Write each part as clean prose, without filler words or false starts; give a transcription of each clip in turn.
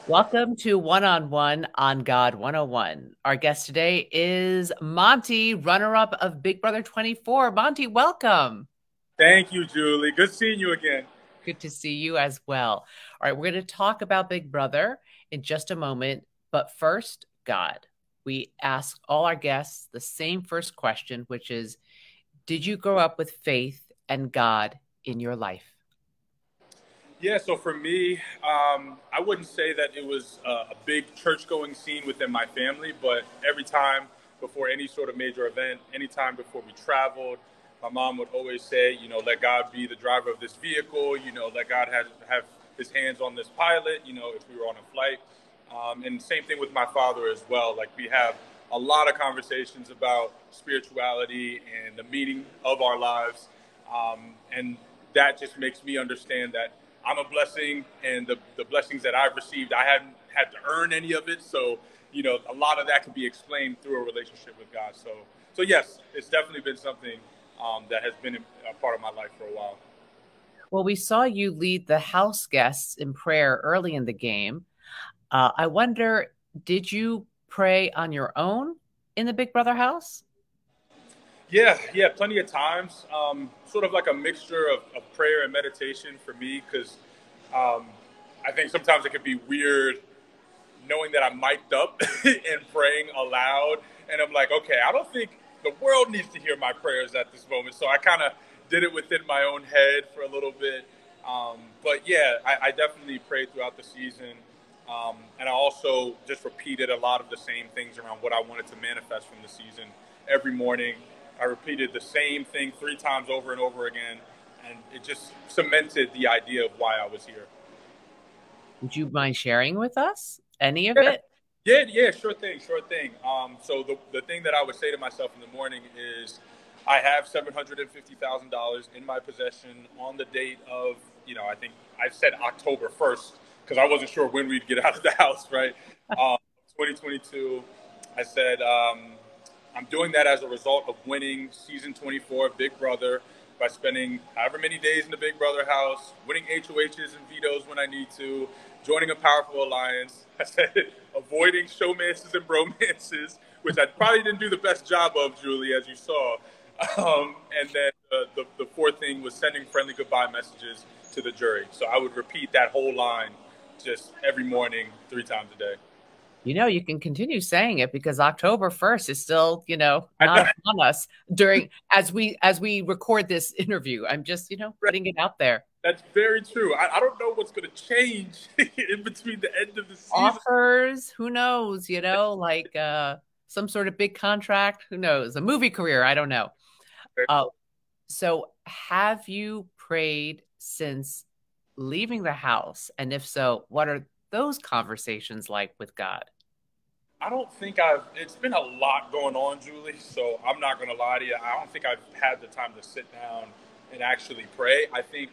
Welcome to One on One on God 101. Our guest today is Monty, runner-up of Big Brother 24. Monty, welcome. Thank you, Julie. Good seeing you again. Good to see you as well. All right, we're going to talk about Big Brother in just a moment, but first, God. We ask all our guests the same first question, which is, did you grow up with faith and God in your life? Yeah, so for me, I wouldn't say that it was a big church going scene within my family, but every time before any sort of major event, anytime before we traveled, my mom would always say, let God be the driver of this vehicle, let God have his hands on this pilot, if we were on a flight. And same thing with my father as well. Like we have a lot of conversations about spirituality and the meaning of our lives. And that just makes me understand that I'm a blessing, and the blessings that I've received, I haven't had to earn any of it. So, a lot of that can be explained through a relationship with God. So yes, it's definitely been something that has been a part of my life for a while. Well, we saw you lead the house guests in prayer early in the game. I wonder, did you pray on your own in the Big Brother house? Yeah, plenty of times. Sort of like a mixture of prayer and meditation for me, because um, I think sometimes it can be weird knowing that I'm mic'd up and praying aloud. And I'm like, okay, I don't think the world needs to hear my prayers at this moment. So I kind of did it within my own head for a little bit. But yeah, I definitely prayed throughout the season. And I also just repeated a lot of the same things around what I wanted to manifest from the season every morning. I repeated the same thing 3 times over and over again. And it just cemented the idea of why I was here. Would you mind sharing with us any of it? Yeah, sure thing, sure thing. So the thing that I would say to myself in the morning is, I have $750,000 in my possession on the date of, I think I said October 1st because I wasn't sure when we'd get out of the house, right? Um, 2022. I said, I'm doing that as a result of winning season 24 of Big Brother by spending however many days in the Big Brother house, winning HOHs and vetoes when I need to, joining a powerful alliance. I said avoiding showmances and bromances, which I probably didn't do the best job of, Julie, as you saw. And then the fourth thing was sending friendly goodbye messages to the jury. So I would repeat that whole line just every morning, 3 times a day. You can continue saying it because October 1st is still, I not know, upon us during as we record this interview. I'm just, putting it out there. that's very true. I don't know what's going to change in between the end of the season. Offers, who knows, like some sort of big contract, who knows, a movie career, I don't know. Uh, so have you prayed since leaving the house? And if so, what are those conversations like with God? I don't think it's been a lot going on, Julie. So I'm not going to lie to you. I don't think I've had the time to sit down and actually pray. I think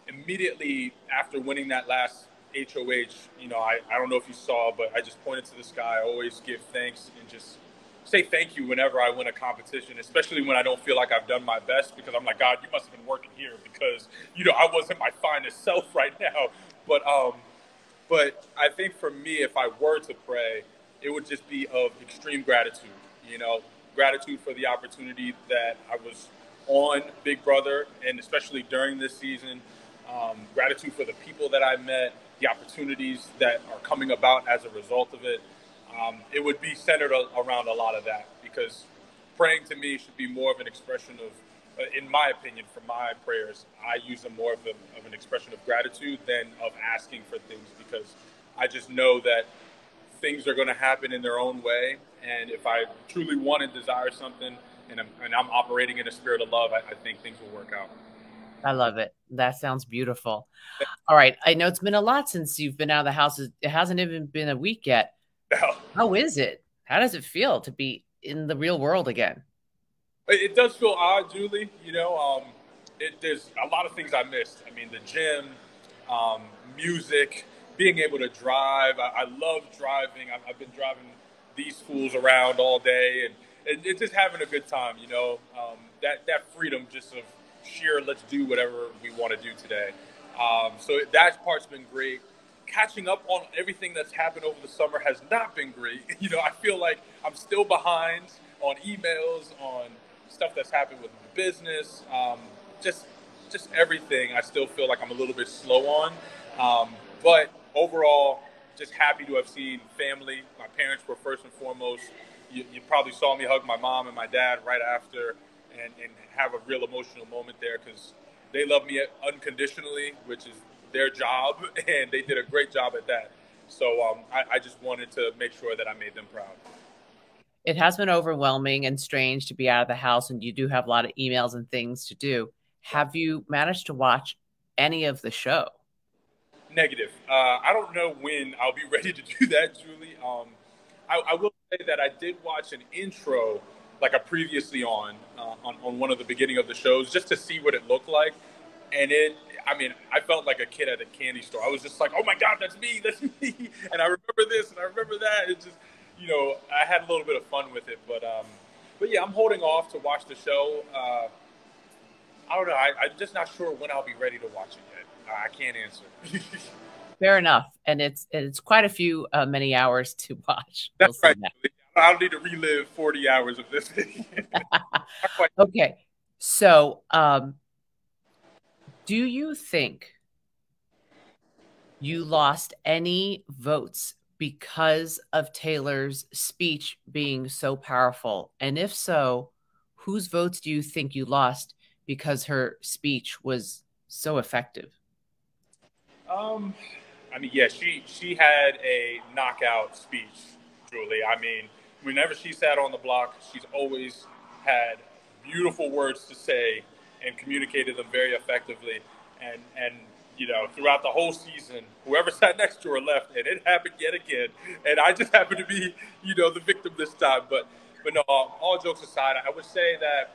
immediately after winning that last HOH, I don't know if you saw, but I just pointed to the sky. I always give thanks and just say thank you whenever I win a competition, especially when I don't feel like I've done my best, because I'm like, God, you must have been working here because, I wasn't my finest self right now. But I think for me, if I were to pray, it would just be of extreme gratitude. Gratitude for the opportunity that I was on Big Brother, and especially during this season. Gratitude for the people that I met, the opportunities that are coming about as a result of it. It would be centered around a lot of that, because praying to me should be more of an expression of, in my opinion, for my prayers, I use them more of an expression of gratitude than of asking for things, because I just know that things are going to happen in their own way. And if I truly want and desire something, and I'm operating in a spirit of love, I think things will work out. I love it. That sounds beautiful. All right. I know it's been a lot since you've been out of the house. It hasn't even been a week yet. Now, How is it? How does it feel to be in the real world again? it does feel odd, Julie. There's a lot of things I missed. I mean, the gym, um, music, being able to drive. I love driving. I've been driving these fools around all day, and it's just having a good time. That freedom just of sheer let's do whatever we want to do today. So that part's been great. catching up on everything that's happened over the summer has not been great. I feel like I'm still behind on emails, on stuff that's happened with my business, just everything. I still feel like I'm a little bit slow on, but overall, just happy to have seen family. My parents were first and foremost. You probably saw me hug my mom and my dad right after, and have a real emotional moment there because they love me unconditionally, which is their job, and they did a great job at that. So I just wanted to make sure that I made them proud. It has been overwhelming and strange to be out of the house, and you do have a lot of emails and things to do. Have you managed to watch any of the show? Negative. I don't know when I'll be ready to do that, Julie. I will say that I did watch an intro, like a previously on one of the beginning of the shows, just to see what it looked like. And I felt like a kid at a candy store. I was just like, oh my God, that's me. And I remember this and I remember that. It just, I had a little bit of fun with it. But yeah, I'm holding off to watch the show. I don't know. I'm just not sure when I'll be ready to watch it yet. I can't answer. Fair enough. And it's quite a few many hours to watch. That's right. That. I don't need to relive 40 hours of this. Okay. So, do you think you lost any votes because of Taylor's speech being so powerful? And if so, whose votes do you think you lost because her speech was so effective? Yeah, she had a knockout speech, Julie. Whenever she sat on the block, she's always had beautiful words to say and communicated them very effectively. And throughout the whole season, whoever sat next to her left, and it happened yet again. And I just happened to be, the victim this time. But no, all jokes aside, I would say that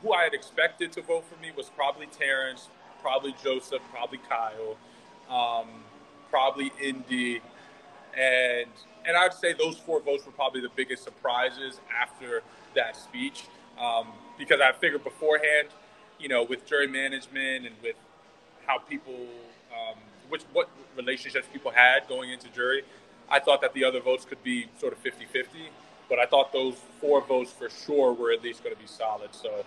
who I had expected to vote for me was probably Terrence, probably Joseph, probably Kyle, probably Indy, and I'd say those 4 votes were probably the biggest surprises after that speech, because I figured beforehand, with jury management and with how people, what relationships people had going into jury, I thought that the other votes could be sort of 50-50, but I thought those 4 votes for sure were at least going to be solid. So,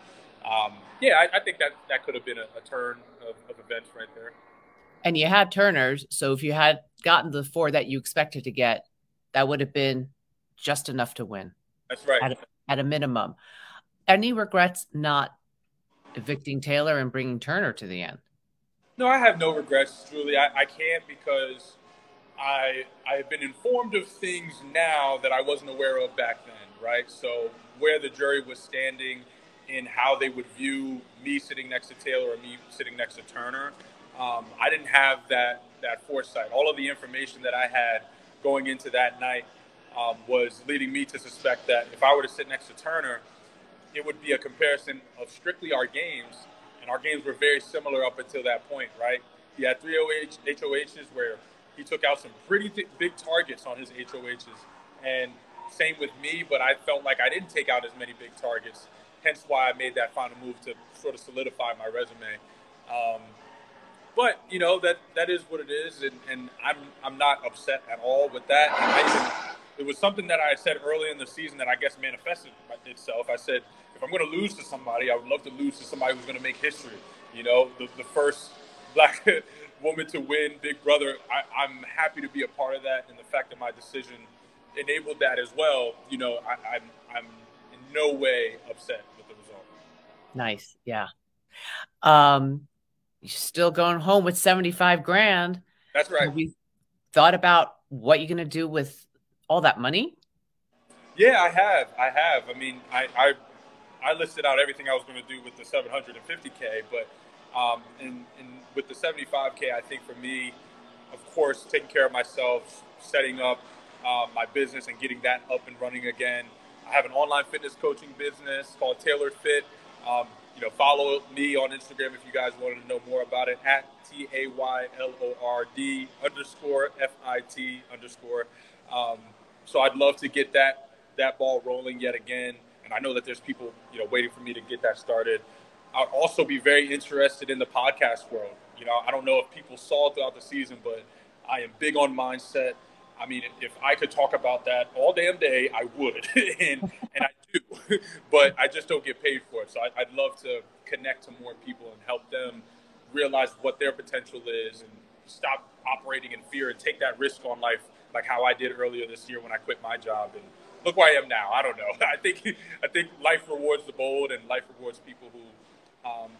yeah, I think that could have been a turn of events right there. And you had turners, so if you had gotten the 4 that you expected to get, that would have been just enough to win. That's right. At a minimum. Any regrets not evicting Taylor and bringing Turner to the end? No, I have no regrets, Julie. I can't, because I have been informed of things now that I wasn't aware of back then, right? So where the jury was standing in how they would view me sitting next to Taylor or me sitting next to Turner, I didn't have that foresight. All of the information that I had going into that night was leading me to suspect that if I were to sit next to Turner, it would be a comparison of strictly our games, and our games were very similar up until that point, right? He had 3 HOHs where he took out some pretty big targets on his HOHs, and same with me, but I felt like I didn't take out as many big targets, hence why I made that final move to sort of solidify my resume. But that is what it is, and I'm not upset at all with that. It was something that I said early in the season that I guess manifested itself. I said, if I'm going to lose to somebody, I would love to lose to somebody who's going to make history. The first Black woman to win Big Brother. I'm happy to be a part of that, and the fact that my decision enabled that as well. I'm in no way upset with the result. Nice, yeah. You're still going home with 75 grand. That's right. Have you thought about what you're going to do with all that money? Yeah, I have. I listed out everything I was going to do with the $750K, but and with the $75K, I think for me, of course, taking care of myself, setting up my business and getting that up and running again. I have an online fitness coaching business called Tailored Fit. Follow me on Instagram if you guys want to know more about it, at TAYLORD_FIT_. So I'd love to get that ball rolling yet again. And I know that there's people, waiting for me to get that started. I'd also be very interested in the podcast world. I don't know if people saw throughout the season, but I am big on mindset. I mean, if I could talk about that all damn day, I would, and I do, but I just don't get paid for it. So I'd love to connect to more people and help them realize what their potential is and stop operating in fear and take that risk on life, like how I did earlier this year when I quit my job and look where I am now. I don't know. I think life rewards the bold and life rewards people who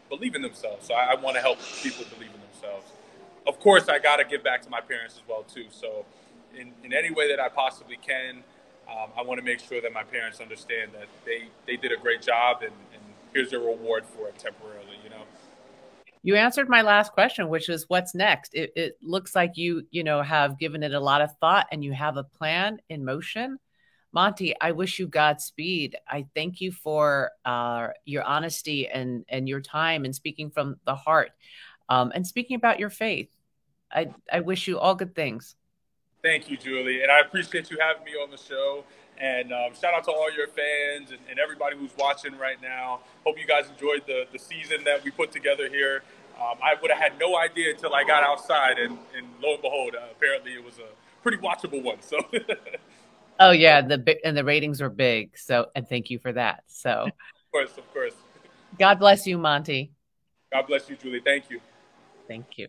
believe in themselves. So I want to help people believe in themselves. Of course, I got to give back to my parents as well too. So in any way that I possibly can, I want to make sure that my parents understand that they did a great job and here's their reward for it temporarily, you know? You answered my last question, which is what's next. It looks like you know, have given it a lot of thought and you have a plan in motion. Monte, I wish you Godspeed. I thank you for your honesty and your time and speaking from the heart and speaking about your faith. I wish you all good things. Thank you, Julie. And I appreciate you having me on the show. And shout out to all your fans and everybody who's watching right now. Hope you guys enjoyed the season that we put together here. I would have had no idea until I got outside, and lo and behold, apparently it was a pretty watchable one. So, Oh yeah, the ratings were big. So and thank you for that. So, of course. God bless you, Monte. God bless you, Julie. Thank you. Thank you.